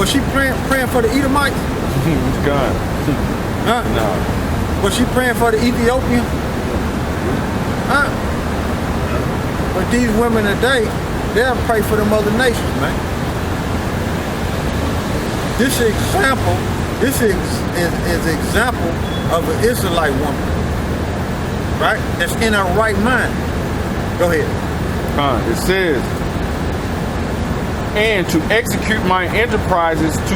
Was she praying for the Edomites? He's gone. Huh? No. Was she praying for the Ethiopian? Huh? But these women today, they'll pray for them other nations, man. This example, is example of an Israelite woman, right? That's in her right mind. Go ahead. It says, and to execute my enterprises to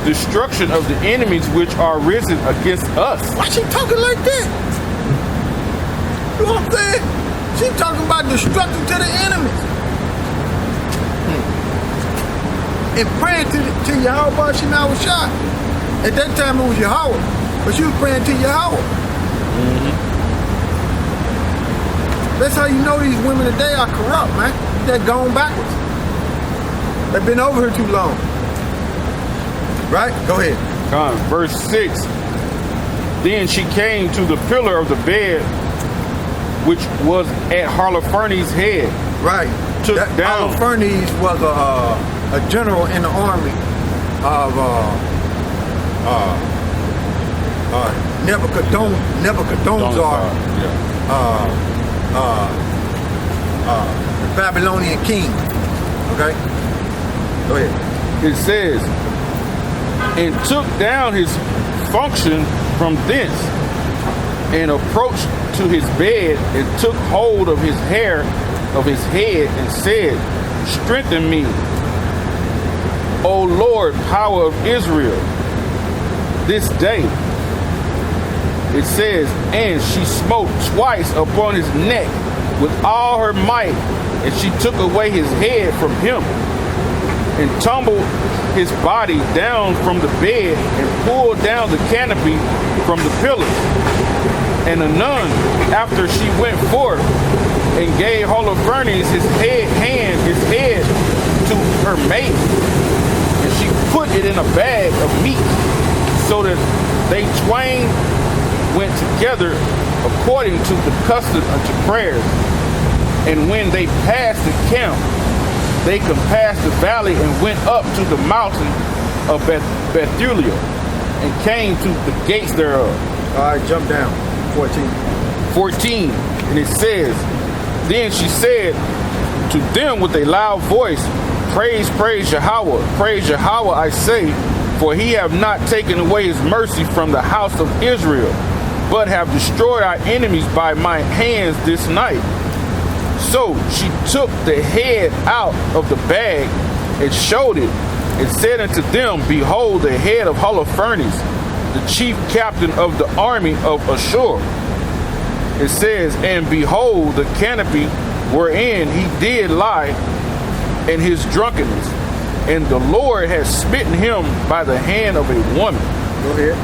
destruction of the enemies which are risen against us. Why she talking like that? You know what I'm saying? She talking about destruction to the enemies. And praying to Yahweh Shema was shot. At that time it was Yahweh, but she was praying to Yahweh. That's how you know these women today are corrupt, man. They're going backwards. They've been over here too long. Right? Go ahead. Verse 6. Then she came to the pillar of the bed, which was at Holofernes' head. Right. Took down. Holofernes was a general in the army of Nebuchadnezzar, the Babylonian king. Okay? Go ahead. It says, and took down his function from thence, and approached to his bed, and took hold of his hair of his head, and said, strengthen me, O Lord, power of Israel, this day. It says, and she smote twice upon his neck with all her might, and she took away his head from him, and tumbled his body down from the bed, and pulled down the canopy from the pillars. And anon, after she went forth, and gave Holofernes his head to her maid, and she put it in a bag of meat, so that they twain went together according to the custom unto prayers. And when they passed the camp, they compassed the valley and went up to the mountain of Bethulia, and came to the gates thereof. All right, jump down. 14. And it says, then she said to them with a loud voice, praise Yahweh, I say, for he have not taken away his mercy from the house of Israel, but have destroyed our enemies by my hands this night. So she took the head out of the bag and showed it, and said unto them, behold, the head of Holofernes, the chief captain of the army of Ashur. It says, and behold, the canopy wherein he did lie in his drunkenness, and the Lord has smitten him by the hand of a woman. Go ahead.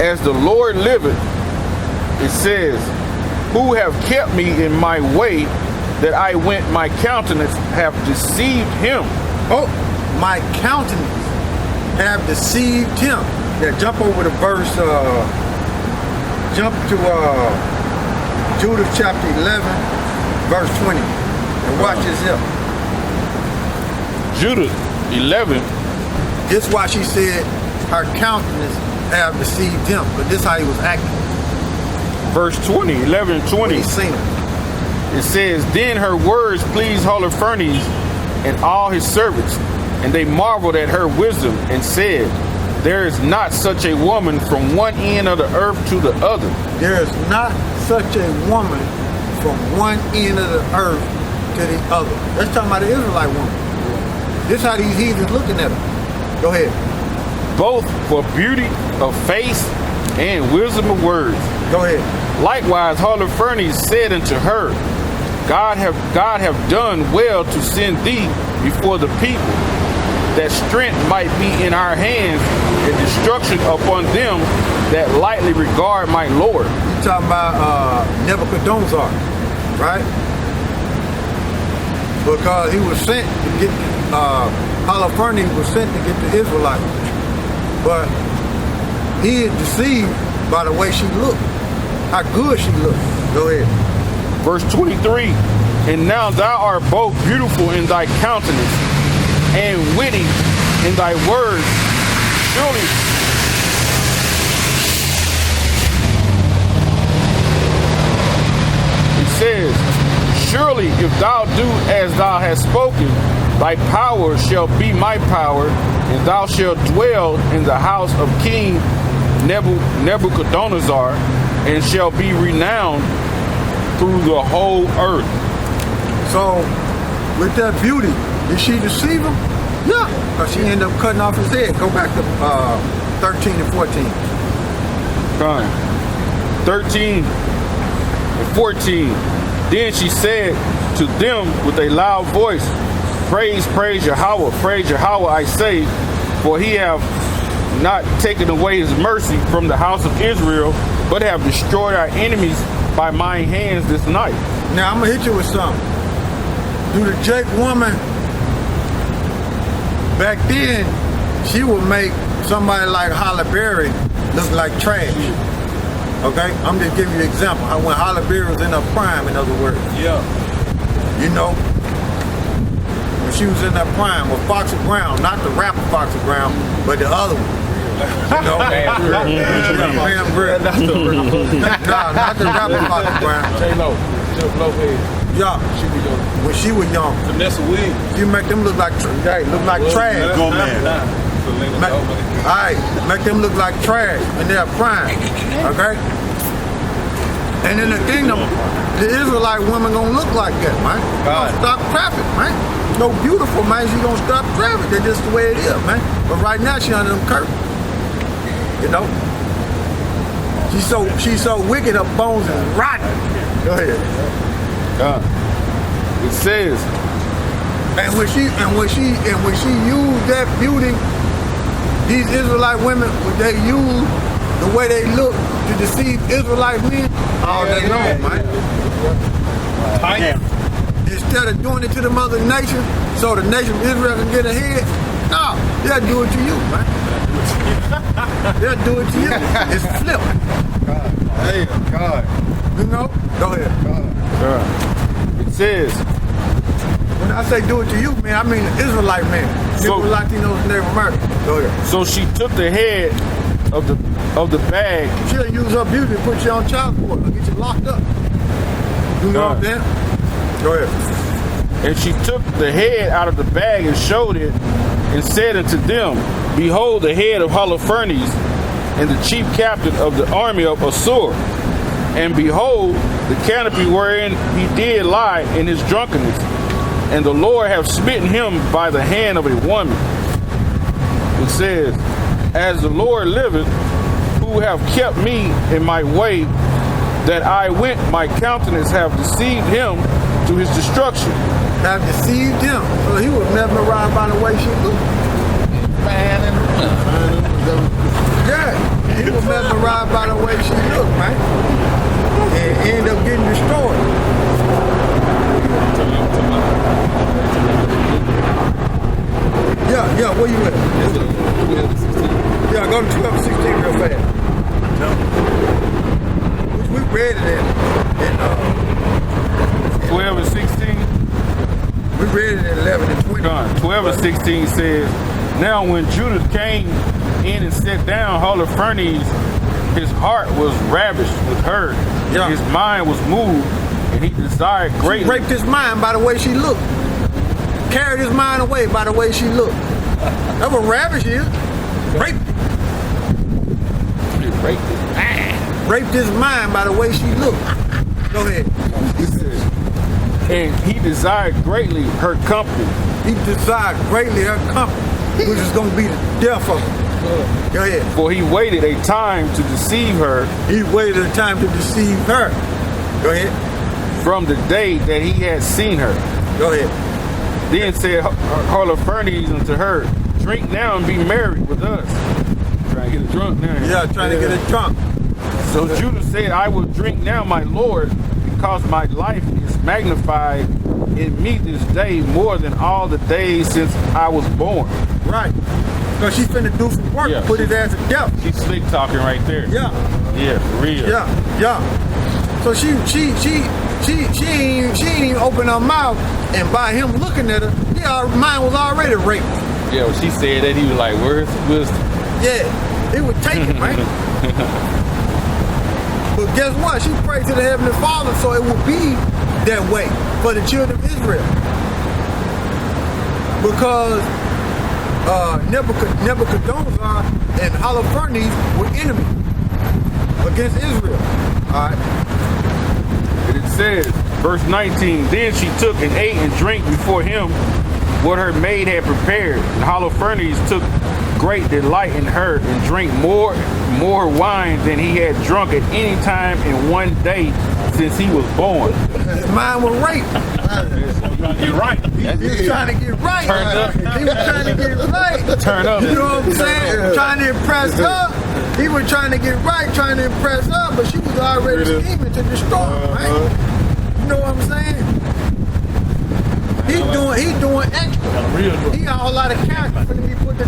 As the Lord liveth, it says, who have kept me in my way, that I went my countenance have deceived him. Oh, my countenance have deceived him. Yeah, jump over the verse, jump to Judith chapter 11, verse 20, and watch this here. Judith 11. This is why she said her countenance have deceived him, but this is how he was acting. Verse 20, 11:20. He's seen it. It says, then her words pleased Holofernes and all his servants, and they marveled at her wisdom, and said, there is not such a woman from one end of the earth to the other. There is not such a woman from one end of the earth to the other. That's talking about the Israelite woman. This is how these heathens looking at her. Go ahead. Both for beauty of face and wisdom of words. Go ahead. Likewise, Holofernes said unto her, God have done well to send thee before the people, that strength might be in our hands, and destruction upon them that lightly regard my Lord. You talking about Nebuchadnezzar, right? Because he was sent to get, Holofernes was sent to get the Israelites. But he is deceived by the way she looked, how good she looked. Go ahead. Verse 23, and now thou art both beautiful in thy countenance, and witty in thy words. Surely, it says, surely if thou do as thou hast spoken, thy power shall be my power, and thou shalt dwell in the house of King Nebuchadnezzar, and shall be renowned through the whole earth. So, with that beauty, did she deceive him? Yeah, because she ended up cutting off his head. Go back to 13 and 14. Fine. 13 and 14. Then she said to them with a loud voice, praise Yahweh, I say, for he have not taken away his mercy from the house of Israel, but have destroyed our enemies by my hands this night. Now, I'm going to hit you with something. Do the Jake woman, back then, she would make somebody like Halle Berry look like trash. Okay? I'm just giving you an example. When Halle Berry was in her prime, in other words. Yeah. You know? When she was in her prime with Foxy Brown, not the rapper Foxy Brown, but the other one. You know? Pam Grier. Nah, not the rapper Foxy Brown. J-Lo. Lopez. Yeah. When she was young. Vanessa Williams. You make them look like trash. Go man. Alright, make them look like trash in their prime. Okay? And in the kingdom, the Israelite women gonna look like that, man. Gonna stop traffic, man. No beautiful, man, she gonna stop traffic. That's just the way it is, man. But right now she under them curtains. You know? She's so wicked, her bones is rotten. Go ahead. It says, and when she used that beauty, these Israelite women, when they use the way they look to deceive Israelite men, all day long, man. Instead of doing it to the other nation, so the nation of Israel can get ahead, no, they'll do it to you, man. They'll do it to you. It's flip. God. You know? Go ahead. it says, when I say do it to you, man, I mean the Israelite man. So- Latinos and Native Americans. Go ahead. so she took the head of the bag. She'll use her beauty to put you on child support. I'll get you locked up. You know what I'm saying? Go ahead. And she took the head out of the bag and showed it, and said unto them, Behold the head of Holofernes, and the chief captain of the army of Assur. And behold, the canopy wherein he did lie in his drunkenness. And the Lord hath smitten him by the hand of a woman. It says, As the Lord liveth, who have kept me in my way, that I went, my countenance have deceived him to his destruction. Have deceived him. So he was mesmerized by the way she looked. Yeah, he was mesmerized by the way she looked, man. And ended up getting destroyed. Yeah, where you at? Yeah, go to 12:16 real fast. We read it in 12 and 16. we read it in 11 and 20. 12 and 16 says, Now when Judith came in and sat down, Holofernes, his heart was ravished with her. Yeah. His mind was moved, and he desired greatly. Raped his mind by the way she looked. Carried his mind away by the way she looked. That's what ravish is. Raped his mind by the way she looked. Go ahead. And he desired greatly her company. He desired greatly her company, which is going to be the death of her. Go ahead. For he waited a time to deceive her He waited a time to deceive her. Go ahead. from the day that he had seen her. Go ahead. Then said Holofernes unto her, Drink now and be merry with us. Trying to get a drunk now. Yeah, trying to get it drunk. So Judah said, I will drink now, my Lord, because my life is magnified in me this day more than all the days since I was born. Right. Because she finna do some work, Yeah. put his ass to death. She's slick talking right there. Yeah. Yeah, for real. Yeah. So she ain't even open her mouth, and by him looking at her, yeah, her mind was already raped. Yeah, when she said that, he was like, where's wisdom? Yeah, he would take it, right? But guess what? She prayed to the Heavenly Father, so it would be that way for the children of Israel. Because Nebuchadnezzar and Holofernes were enemies against Israel. All right. And it says, verse 19, then she took and ate and drank before him what her maid had prepared. And Holofernes took great delight in her and drank more wine than he had drunk at any time in one day since he was born. His mind was raped. You're right. He was trying to get right. Turn up. He was trying to get right. Turn up. You know what I'm saying? Trying to impress her. He was trying to get right, trying to impress her, but she was already scheming to destroy him, right? You know what I'm saying? He doing extra. He got a whole lot of character for to be put to